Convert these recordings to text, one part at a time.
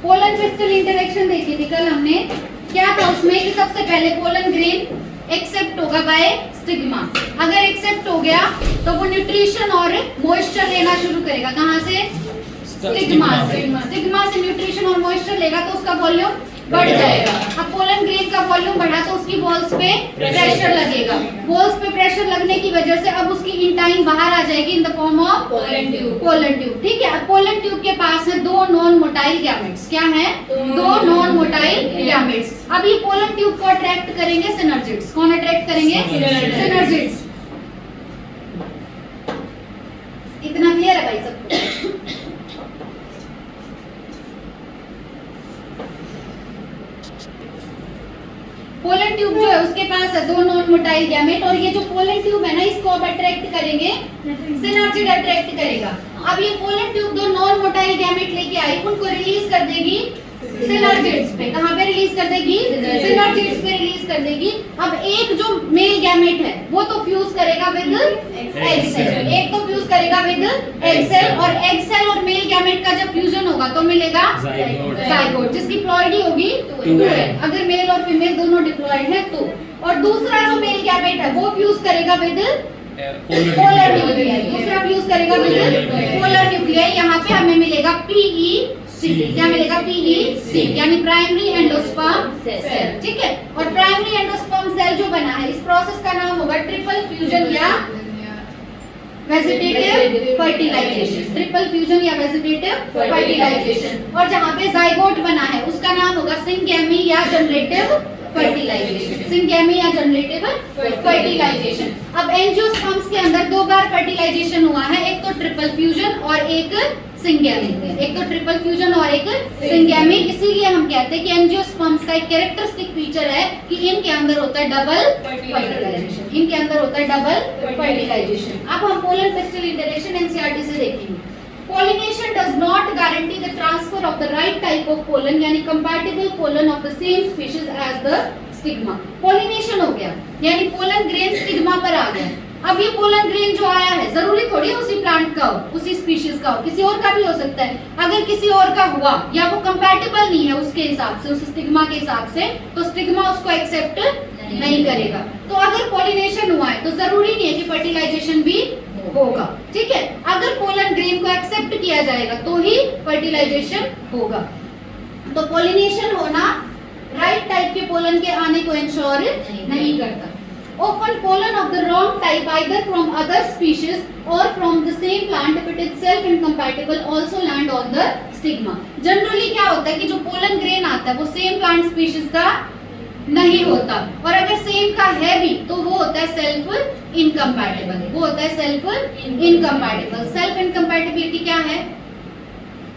Pollen pistol interaction देखी थी कल हमने, क्या था उसमें कि सबसे पहले पोलन ग्रेन एक्सेप्ट होगा बाय स्टिग्मा। अगर एक्सेप्ट हो गया तो वो न्यूट्रिशन और मॉइस्चर लेना शुरू करेगा। कहाँ से? स्टिग्मा से। स्टिग्मा से न्यूट्रिशन और मॉइस्चर लेगा तो उसका वॉल्यूम बढ़ जाएगा। अब पोलन ग्रेन का वॉल्यूम बढ़ा तो उसकी वॉल्स पे प्रेशर लगेगा। वॉल्स पे प्रेशर लगने की वजह से अब उसकी इंटाइन बाहर आ जाएगी in the form of pollen tube. Pollen tube, ठीक है। अब पोलन ट्यूब के पास है दो नॉन मोटाइल गैमेट्स। क्या है? दो नॉन मोटाइल गैमेट्स। अब ये पोलन ट्यूब को अट्रैक्ट करेंगे सिनर्जिड्स। कौन अट्रैक्ट करेंगे? सिनर्जिड्स। इतना क्लियर है भाई सबको? पोलन ट्यूब जो है उसके पास है दो नॉन मोटाइल गैमेट और ये जो पोलन ट्यूब है ना इसको अब अट्रैक्ट करेंगे सिनर्जिड अट्रैक्ट करेगा। अब ये पोलन ट्यूब दो नॉन मोटाइल गैमेट लेके आई, उनको रिलीज कर देगी सिनर्जिड्स पे। कहां पे रिलीज कर देगी? सिनर्जिड्स पे रिलीज कर देगी। अब एक जो मेल गैमेट है वो तो फ्यूज करेगा विद एग सेल, एक तो फ्यूज करेगा विद एग सेल और एग सेल और मेल गैमेट का जब फ्यूजन होगा तो मिलेगा जाइगोट, जिसकी प्लॉइडी होगी 2 है अगर मेल और फीमेल दोनों डिप्लॉइड है तो। और दूसरा जो मेल गैमेट है वो फ्यूज करेगा विद पोलर न्यूक्लियाई। दूसरा फ्यूज करेगा विद पोलर न्यूक्लियाई। यहाँ पे हमें मिलेगा PEC। क्या मिलेगा? PEC यानी प्राइमरी एंडोस्पर्म सेल, ठीक है। और प्राइमरी एंडोस्पर्म सेल जो बना है इस प्रोसेस का नाम होगा ट्रिपल फ्यूजन या वेजिटेटिव फर्टिलाइजेशन। ट्रिपल फ्यूजन या वेजिटेटिव फर्टिलाइजेशन। और जहाँ पे जाइगोट बना है उसका नाम होगा सिंगेमी या जनरेटिव फर्टिलाइजेशन। सिंगेमी या जनरेटिव फर्टिलाइजेशन। अब एंजियोस्पर्म्स के अंदर 2 बार फर्टिलाइजेशन हुआ है, एक तो ट्रिपल फ्यूजन और एक सिंगेमी। एक तो ट्रिपल फ्यूजन और एक सिंगेमी। इसीलिए हम कहते हैं कि एंजियोस्पर्म्स का एक कैरेक्टरिस्टिक फीचर है कि इनके अंदर होता है डबल फर्टिलाइजेशन। इनके अंदर होता है डबल फर्टिलाइजेशन। अब हम पोलन पिस्टल इंटरेक्शन एनसीईआरटी से देखेंगे। Pollination does not guarantee the transfer of the right type of pollen यानी compatible pollen of the same species as the stigma। Pollination हो गया यानी पोलन ग्रेन स्टिग्मा पर आ गया। अब ये पोलन ग्रेन जो आया है जरूरी थोड़ी है उसी प्लांट का हो, उसी स्पीशीज का हो, किसी और का भी हो सकता है। अगर किसी और का हुआ या वो कंपैटिबल नहीं है उसके हिसाब से, उस स्टिग्मा के हिसाब से, तो स्टिग्मा उसको एक्सेप्ट नहीं करेगा। तो अगर पॉलिनेशन हुआ है तो जरूरी नहीं है कि फर्टिलाइजेशन भी होगा, ठीक है। अगर पोलन ग्रेन को एक्सेप्ट किया जाएगा तो ही फर्टिलाइजेशन होगा। तो पॉलिनेशन होना राइट टाइप के पोलन के आने को इंश्योर नहीं करता। Often pollen of the wrong type either from other species or from the same plant if it is self incompatible also land on the stigma। Generally क्या होता है कि जो पोलन ग्रेन आता है वो सेम प्लांट स्पीशीज का नहीं होता और अगर सेम का है भी तो वो होता है सेल्फ इनकम्पैटिबल। वो होता है सेल्फ इनकम्पैटिबल। सेल्फ इनकम्पैटिबिलिटी क्या है?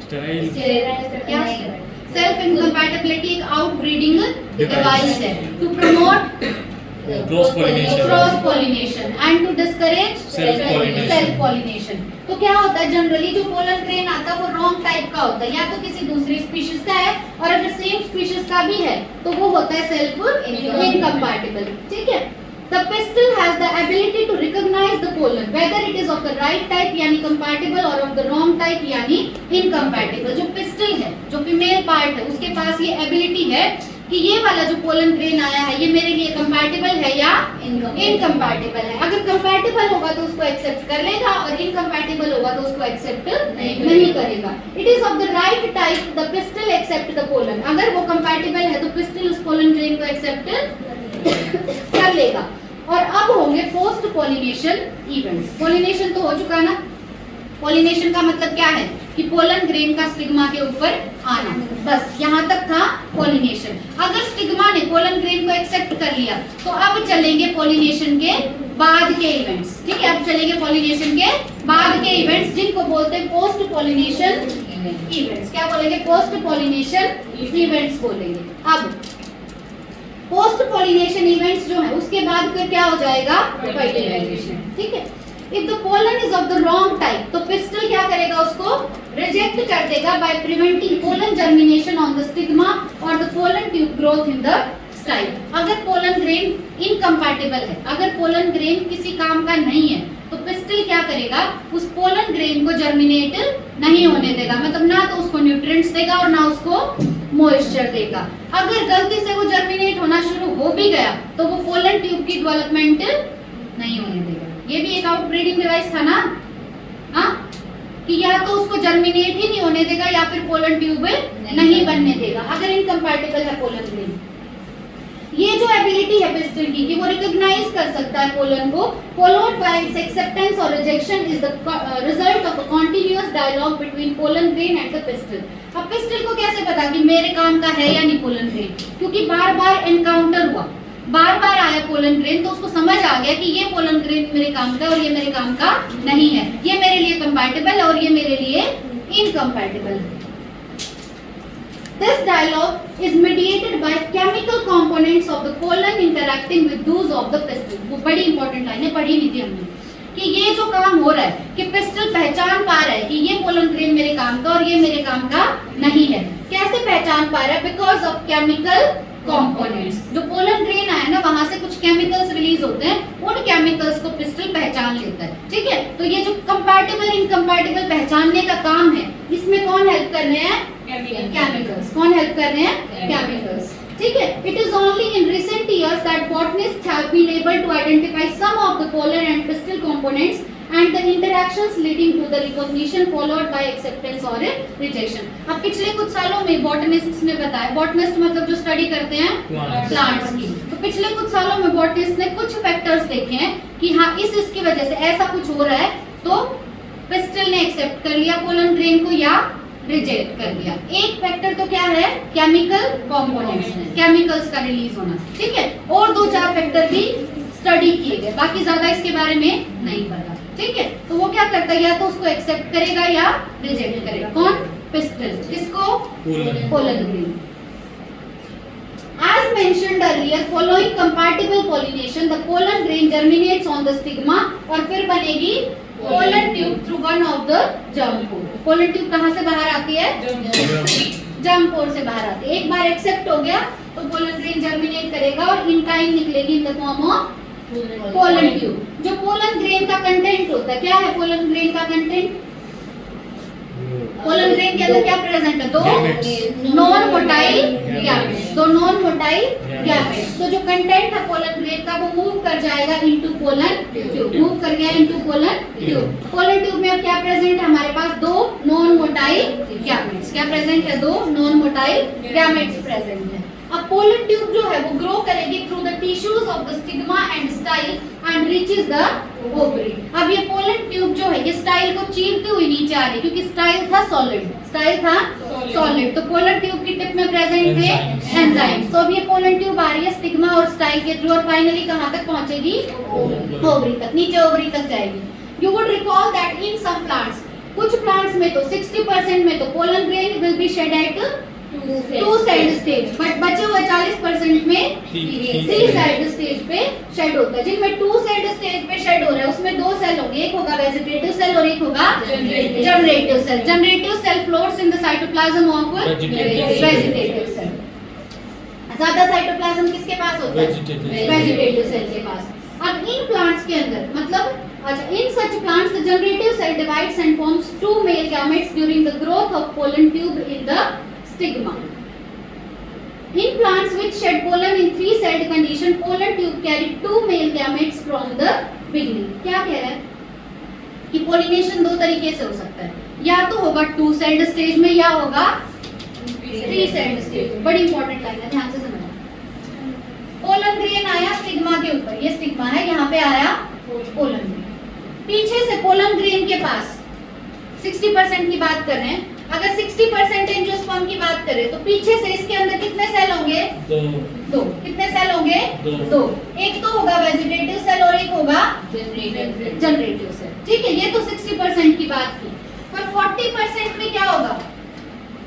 क्या? सेल्फ इनकम्पैटिबिलिटी एक आउटब्रीडिंग डिवाइस है to promote cross pollination and to discourage self pollination. तो क्या होता है जनरली जो पोलन ग्रेन आता है वो रॉन्ग टाइप का होता है, या तो किसी दूसरी स्पीशीज का है और अगर सेम स्पीशीज का भी है तो वो होता है सेल्फ इनकम्पैटिबल, ठीक है। The pistil has the ability to recognize the pollen whether it is of the right type यानी compatible और of the wrong type यानी incompatible। जो pistil है, जो फीमेल पार्ट है, उसके पास ये एबिलिटी है कि ये वाला जो पोलन ग्रेन आया है ये मेरे लिए कंपैटिबल है या इनकम्पैटिबल है। अगर कंपैटिबल होगा तो उसको एक्सेप्ट कर लेगा और इनकम्पैटिबल होगा तो उसको एक्सेप्ट नहीं करेगा। It is of the right type the pistil accept the pollen. अगर वो कंपैटिबल है तो पिस्टिल उस पोलन ग्रेन को एक्सेप्ट कर लेगा। और अब होंगे पोस्ट पॉलिनेशन इवेंट्स। पॉलिनेशन तो हो चुका ना। पॉलिनेशन का मतलब क्या है कि पोलन ग्रेन का स्टिग्मा के ऊपर आना, बस यहाँ तक था पॉलिनेशन। अगर स्टिग्मा ने पोलन ग्रेन को एक्सेप्ट कर लिया तो अब चलेंगे पॉलिनेशन के बाद के इवेंट्स, ठीक है। अब चलेंगे पॉलिनेशन के बाद के इवेंट्स जिनको बोलते हैं पोस्ट पॉलिनेशन इवेंट्स। क्या बोलेंगे? पोस्ट पॉलिनेशन इवेंट्स बोलेंगे। अब पोस्ट पॉलिनेशन इवेंट्स जो है उसके बाद फिर क्या हो जाएगा? फर्टिलाइजेशन, ठीक है। If the pollen is of the wrong type तो पिस्टल क्या करेगा? उसको रिजेक्ट कर देगा by preventing pollen germination on the stigma और the pollen tube growth in the style. अगर पोलन ग्रेन इनकम्पैटिबल है, अगर पोलन ग्रेन किसी काम का नहीं है तो पिस्टिल क्या करेगा, उस पोलन ग्रेन को जर्मिनेट नहीं होने देगा, मतलब ना तो उसको न्यूट्रिएंट्स देगा और ना उसको मॉइस्चर देगा। अगर गलती से वो जर्मिनेट होना शुरू हो भी गया तो वो पोलन ट्यूब की डेवलपमेंट नहीं होने देगा। ये भी एक आउटब्रीडिंग डिवाइस था ना, हाँ, कि या तो उसको जर्मिनेट ही नहीं होने देगा या फिर पोलन ट्यूब नहीं बनने देगा अगर इनकम्पैटिबल है पोलन ग्रेन। ये जो एबिलिटी है पिस्टिल की कि वो रिकॉग्नाइज कर सकता है पोलन को, फॉलोड बाय इट्स एक्सेप्टेंस और rejection, is the result of a continuous dialogue between pollen grain and the pistil. अब पिस्टिल को कैसे पता कि मेरे काम का है या नहीं पोलन ग्रेन, क्योंकि बार बार एनकाउंटर हुआ, बार बार आया पोलन ग्रेन, तो उसको समझ आ गया कि ये पोलन ग्रेन मेरे काम का और ये मेरे काम का नहीं है, ये मेरे लिए कंपैटिबल और ये मेरे लिए इनकम्पैटिबल है। This dialogue is mediated by chemical components of the pollen interacting with those of the pistil। वो बड़ी इंपॉर्टेंट लाइन है, पढ़ी नहीं थी हमने, कि ये जो काम हो रहा है कि पिस्टिल पहचान पा रहा है कि ये पोलन ग्रेन मेरे काम का और ये मेरे काम का नहीं है। कैसे पहचान पा रहा है? Because of chemical components. जो पोलन ग्रेन आया ना, वहां से कुछ केमिकल्स रिलीज होते हैं, उन केमिकल्स को पिस्टिल पहचान लेता है, ठीक है। तो ये जो कंपैटिबल इनकम्पैटिबल पहचानने का काम है, इसमें कौन हेल्प कर रहे हैं? केमिकल्स। कौन हेल्प कर रहे हैं? केमिकल्स, ठीक है। It is only in recent years that botanists have been able to identify some of the pollen and pistil components and the interactions leading to the recognition followed by acceptance or rejection। अब पिछले कुछ सालों में बॉटनिस्ट्स ने बताया, botanist मतलब जो study करते हैं प्लांट्स की, तो पिछले कुछ सालों में बॉटनिस्ट ने कुछ फैक्टर्स देखे हैं कि हाँ इसकी वजह से ऐसा कुछ हो रहा है, तो पिस्टिल ने एक्सेप्ट कर लिया पोलन ग्रेन को या रिजेक्ट कर दिया। एक फैक्टर तो क्या है? केमिकल कंपोनेंट्स, केमिकल्स का रिलीज होना, ठीक है। और दो चार फैक्टर भी स्टडी किए गए, बाकी ज्यादा इसके बारे में नहीं पता, ठीक है। तो वो क्या करता है, या तो उसको एक्सेप्ट करेगा या रिजेक्ट करेगा। कौन? पिस्टिल। किसको? Pollen grain. As mentioned earlier, following compatible pollination, the pollen grain germinates on the stigma और फिर बनेगी pollen tube through one of the germ pore। pollen tube कहाँ से बाहर आती है? germ pore से बाहर आती है। एक बार एक्सेप्ट हो गया तो pollen grain germinate करेगा और इन टाइम निकलेगी in the form of pollen tube. जो पोलन ग्रेन का कंटेंट होता है, क्या है पोलन ग्रेन का कंटेंट? पोलन ग्रेन के अंदर क्या प्रेजेंट है? दो नॉन मोटाइल गैमेट्स, दो नॉन मोटाइल गैमेट्स। तो जो कंटेंट है पोलन ग्रेन का वो मूव कर जाएगा इनटू पोलन ट्यूब, मूव कर गया into pollen tube. Pollen tube में अब क्या प्रेजेंट है हमारे पास? दो नॉन मोटाइल गैमेट्स। क्या प्रेजेंट है? दो नॉन मोटाइल गैमेट्स प्रेजेंट है। अब पोलन ट्यूब जो है वो ग्रो करेगी through the tissues of the stigma and style and reaches the ovary. अब ये पोलन ट्यूब जो है ये स्टाइल को चीरती हुई नीचे आ रही, क्योंकि स्टाइल था सॉलिड, स्टाइल था सॉलिड, तो पोलन ट्यूब की टिप में प्रेजेंट थे एंजाइम्स। तो अब ये पोलन ट्यूब आ रही है स्टिग्मा और स्टाइल के थ्रू और फाइनली कहां तक पहुंचेगी? ओवरी तक, नीचे ओवरी तक जाएगी। You would recall that in some plants, कुछ प्लांट्स में तो 60% में तो pollen grain will be shed at two side stage, but बचे हुए 40% में थ्री साइड स्टेज पे शेड होता है। जिनमें टू साइड स्टेज पे शेड हो रहा है उसमें दो सेल होंगे, एक होगा वेजिटेटिव सेल और एक होगा generative cell. Generative cell floats in the cytoplasm of vegetative cell. ज्यादा साइटोप्लाज्म किसके पास होता है? वेजिटेटिव सेल के पास। अब इन प्लांट्स के अंदर मतलब in such plants the generative cell divides and forms two male gametes during the growth of pollen tube in the stigma. In plants which shed pollen in three-celled condition, pollen tube carry two male gametes from the beginning। क्या कह रहा है कि pollination दो तरीके से हो सकता है, या तो होगा टू सेल्ड स्टेज में या होगा थ्री सेल्ड स्टेज। बड़ी इंपॉर्टेंट लाइन है, ध्यान से समझना। पोलन ग्रेन आया स्टिग्मा के ऊपर, ये स्टिग्मा है, यहाँ पे आया पोलन ग्रेन। पीछे से पोलन ग्रेन के पास 60% की बात कर रहे हैं, अगर 60% एंजियोस्पर्म की बात करें तो पीछे से इसके अंदर कितने सेल होंगे? दो। कितने सेल होंगे? दो। एक तो होगा वेजिटेटिव सेल और एक होगा जनरेटिव सेल, ठीक है। ये तो 60% की बात की, पर 40% में क्या होगा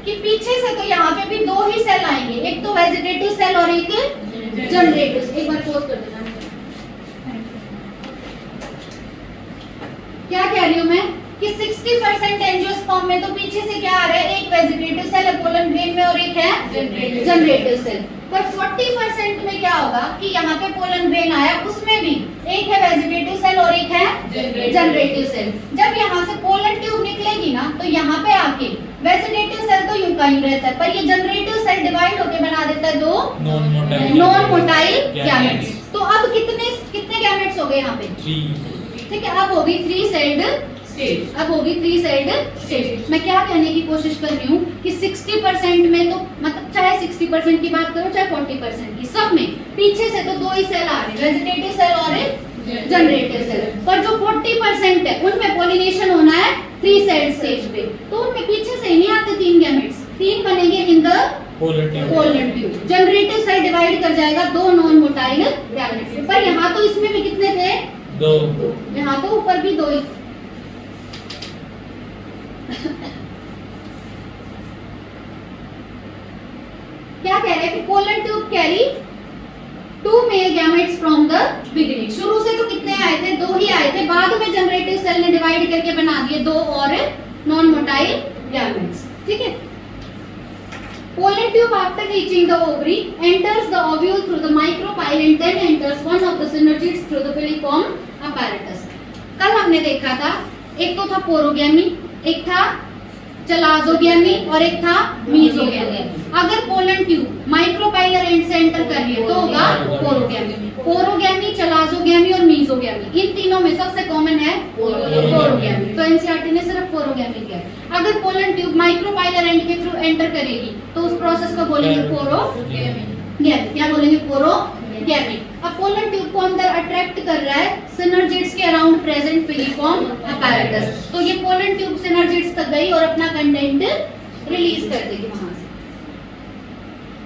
कि पीछे से तो यहाँ पे भी दो ही सेल आएंगे, एक तो वेजिटेटिव सेल और एक जनरेटिव सेल। एक बार पोज कर देना। क्या कह रही हूँ मैं कि 60% एंजियोस्पर्म में तो पीछे से क्या आ रहा है? एक vegetative cell pollen grain stage में और एक है जनरेटिव सेल। पर 40% में क्या होगा कि यहाँ पे पोलन ग्रेन आया, उसमें भी एक है वेजिटेटिव सेल और एक है जनरेटिव सेल। जब यहाँ से पोलन ट्यूब निकलेगी ना, तो यहाँ पे आके वेजिटेटिव सेल तो यूं का यूं रहता है, पर ये जनरेटिव सेल डिवाइड होके बना देता है दो नॉन मोटाइल गैमेट्स। तो अब कितने गैमेट्स हो गए यहाँ पे? 3। ठीक है, अब होगी 3 सेल्ड स्टेज। अब होगी 3 सेल्ड स्टेज। मैं क्या कहने की कोशिश कर रही हूँ कि 60% में तो मतलब चाहे 60% की बात करो चाहे 40% की, सब में पीछे से तो 2 ही सेल आ रहे, वेजिटेटिव सेल और जनरेटिव सेल। पर जो 40% है उनमें पॉलिनेशन होना है 3 सेल्ड स्टेज पे, तो उनमें पीछे से नहीं आते 3 गैमेट्स, 3 बनेंगे in the pollen tube. Generative cell divide कर जाएगा 2 नॉन मोटाइल गैमेट्स। पर यहाँ तो इसमें भी कितने थे? 2। यहाँ तो ऊपर भी 2 ही। क्या कह रहे हैं कि pollen tube carry 2 male gametes from the beginning. शुरू से तो कितने आए थे? 2 ही आए थे, बाद में जनरेटिव सेल ने डिवाइड करके बना दिए 2 और नॉन मोटाइल गैमेट्स। ठीक है। Pollen tube after reaching the ovary enters the ovule through the micropyle and then enters one of the synergids through the filiform apparatus। कल हमने देखा था एक तो था पोरोगैमी, एक था चलाजोगैमी और एक था मीजोगैमी। अगर पोलन ट्यूब माइक्रोपाइलर एंड से एंटर कर रही है तो होगा पोरोगैमी। पोरोगैमी, चलाजोगैमी और मीजोगैमी, इन तीनों में सबसे कॉमन है पोरोगैमी। तो एनसीईआरटी ने सिर्फ पोरोगैमी किया है। अगर पोलन ट्यूब माइक्रोपाइलर एंड के थ्रू एंटर करेगी तो उस प्रोसेस को बोलेंगे पोरोगैमी। क्या बोलेंगे? पोरोगैमी। अब पोलन ट्यूब को अंदर अट्रैक्ट कर रहा है सिनर्जिड्स के अराउंड प्रेजेंट फिलिफॉर्म apparatus। तो ये पोलन ट्यूब सिनर्जिड्स तक गई और अपना कंटेंट रिलीज कर देगी वहां से।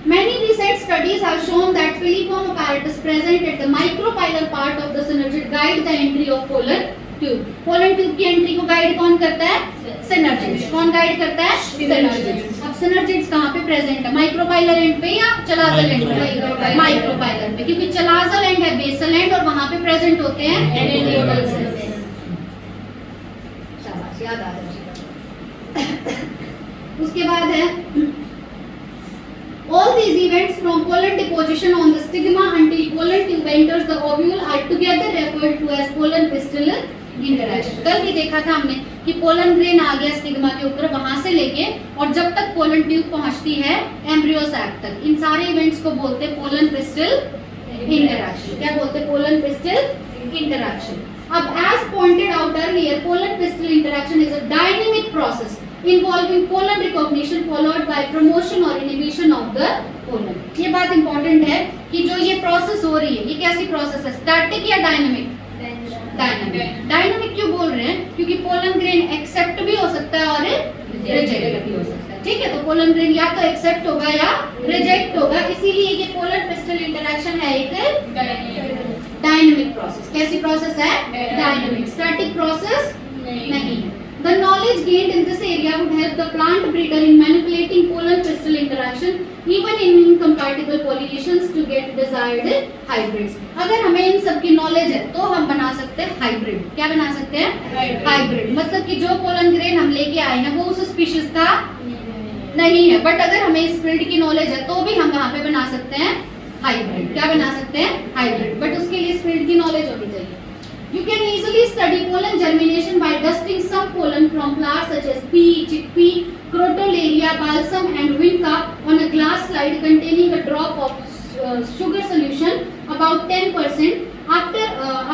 Many recent studies have shown that filiform apparatus present at the micropylar part of the synergid guide the entry of pollen tube। Pollen tube की एंट्री को गाइड कौन करता है? सिनर्जिड्स। कौन गाइड करता है? सिनर्जिड्स। अब सिनर्जिड्स कहाँ पे प्रेजेंट है? माइक्रोपाइलर एंड पे या चलाजल एंड पे? माइक्रोपाइलर पे, क्योंकि चलाजल एंड है बेसल एंड और वहां पे प्रेजेंट होते हैं एनेलियोडल सेल्स। शाबाश, याद आ गया। उसके बाद है all these events from pollen deposition on the stigma until pollen tube enters the ovule are together referred to as pollen pistil interaction। कल भी देखा था हमने कि पोलन ग्रेन आ गया स्टिग्मा के ऊपर, वहां से लेके और जब तक पोलन ट्यूब पहुंचती है एम्ब्रियो सैक तक, इन सारे इवेंट्स को बोलते हैं पोलन पिस्टिल इंटरैक्शन। क्या बोलते हैं? Pollen pistil interaction. अब as pointed out earlier, pollen pistil interaction is a dynamic process involving pollen recognition followed by promotion or inhibition of the pollen। ये बात इंपॉर्टेंट है कि जो ये प्रोसेस हो रही है ये कैसी प्रोसेस है? स्टैटिक या डायनामिक? डायनामिक। डायनामिक क्यों बोल रहे हैं? क्योंकि पोलन ग्रेन एक्सेप्ट भी हो सकता है और रिजेक्ट भी हो सकता है। ठीक है, तो पोलन ग्रेन या तो एक्सेप्ट होगा या रिजेक्ट होगा, इसीलिए ये पोलन पिस्टल इंटरैक्शन है एक डायनामिक प्रोसेस। कैसी प्रोसेस है? डायनामिक। स्टैटिक प्रोसेस नहीं है। The knowledge gained in this area would help the plant breeder in manipulating pollen pistil interaction even in incompatible pollinations to get desired hybrids। अगर हमें इन सब की नॉलेज है तो हम बना सकते हैं हाइब्रिड। क्या बना सकते हैं? हाइब्रिड। मतलब कि जो पोलन ग्रेन हम लेके आए हैं वो उस स्पीशीज का नहीं है, बट अगर हमें इस फील्ड की नॉलेज है तो भी हम वहाँ पे बना सकते हैं हाइब्रिड। क्या बना सकते हैं? हाइब्रिड। बट उसके लिए इस फील्ड की नॉलेज होनी चाहिए। You can easily study pollen germination by dusting some pollen from flowers such as pea, chickpea, crotalaria, balsam and vinca on a glass slide containing a drop of sugar solution about 10%. After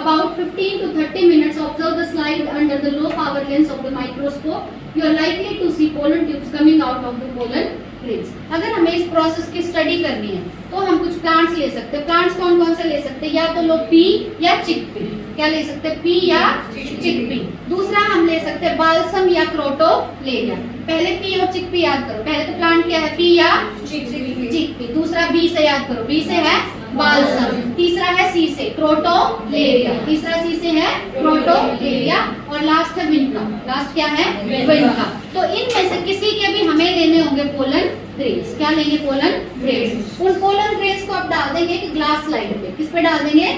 about 15 to 30 minutes, observe the slide under the low power lens of the microscope. You are likely to see pollen tubes coming out of the pollen grains। अगर हमें इस process की study करनी है तो हम कुछ plants ले सकते हैं। प्लांट्स कौन कौन से ले सकते हैं? या तो लो पी या चिकपी। क्या ले सकते हैं? पी या चिकपी। दूसरा हम ले सकते हैं बाल्सम या क्रोटोलेरिया। पहले पी और चिकपी याद करो। पहले तो प्लांट क्या है? पी या चिकपी। दूसरा बी से याद करो। बी से है बाल्सम। तीसरा है सी से क्रोटोलेरिया। तीसरा सी से है क्रोटोलेरिया और लास्ट है विनका। लास्ट क्या है? विनका। तो इनमें से किसी के भी हमें लेने होंगे पोलन ग्रेन्स। क्या लेंगे? Pollen grains. उन पोलन ग्रेन्स को आप डाल देंगे कि ग्लास स्लाइड पे। किस पे डाल देंगे?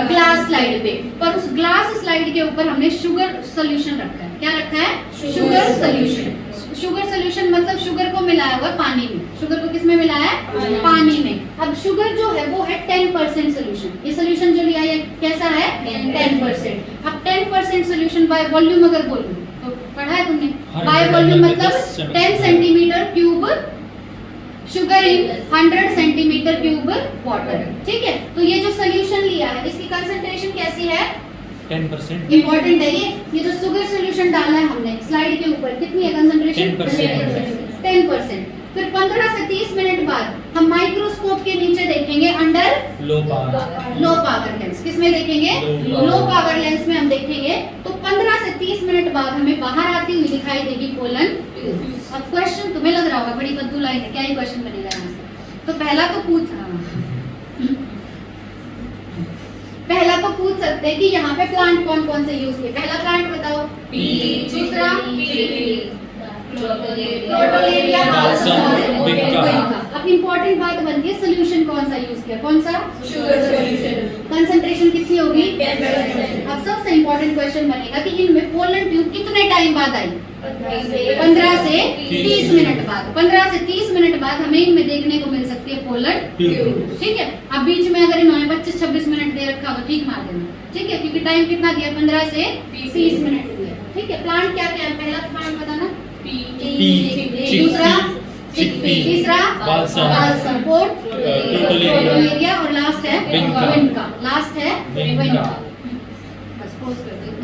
ग्लास स्लाइड पे। पर उस ग्लास स्लाइड के ऊपर हमने शुगर सोल्यूशन रखा है। क्या रखा है? Sugar solution. शुगर सोल्यूशन मतलब शुगर को मिलाया हुआ है पानी में। शुगर को किस में मिलाया है? पानी में। अब शुगर जो है वो है 10% सोल्यूशन। ये सोल्यूशन जो लिया है कैसा है? 10%। अब 10% सोल्यूशन बाय वॉल्यूम अगर बोलूं तो पढ़ा है तुमने? बाय वॉल्यूम मतलब 10 centimetre cube sugar in 100 centimetre cube water. ठीक है, तो ये जो सोल्यूशन लिया है इसकी कंसंट्रेशन कैसी है? 10%। इंपॉर्टेंट है ये जो शुगर सोल्यूशन डाला है हमने स्लाइड के ऊपर, कितनी है कंसंट्रेशन? 10%। फिर 15 से 30 मिनट बाद हम माइक्रोस्कोप के नीचे देखेंगे अंडर लो पावर लेंस। किसमें देखेंगे? लो पावर लेंस में हम देखेंगे तो 15 से 30 मिनट बाद हमें बाहर आती हुई दिखाई देगी पोलन ट्यूब। अब क्वेश्चन तुम्हें लग रहा होगा बड़ी फद्दू लाइन है, क्या ही क्वेश्चन बनेगा यहाँ से? तो पहला तो पूछ सकते हैं कि यहाँ पे प्लांट कौन कौन से यूज किए। पहला प्लांट बताओ। दूसरा प्रोटोलेरिया, अब इम्पोर्टेंट बात बनती है सोल्यूशन कौन सा यूज किया? कौन सा? Sugar solution. कंसंट्रेशन कितनी होगी? 10%। अब सबसे इम्पोर्टेंट क्वेश्चन बनेगा कि इनमें पोलन ट्यूब कितने टाइम बाद आई? 15 से 30 मिनट बाद। 15 से 30 मिनट बाद हमें इनमें देखने को मिल सकती है पोलन ट्यूब। ठीक है, अब बीच में अगर इन्होंने 25-26 मिनट दे रखा तो ठीक मार देना। ठीक है, क्योंकि टाइम कितना दिया? 15 से 30 मिनट दिया। ठीक है, प्लांट क्या क्या है? पहला प्लांट बताना। दूसरा चिकपी, तीसरा बालसम, फोर्थ प्रोटोलेरिया और लास्ट है विनका। लास्ट है विनका। बस पोज कर दो।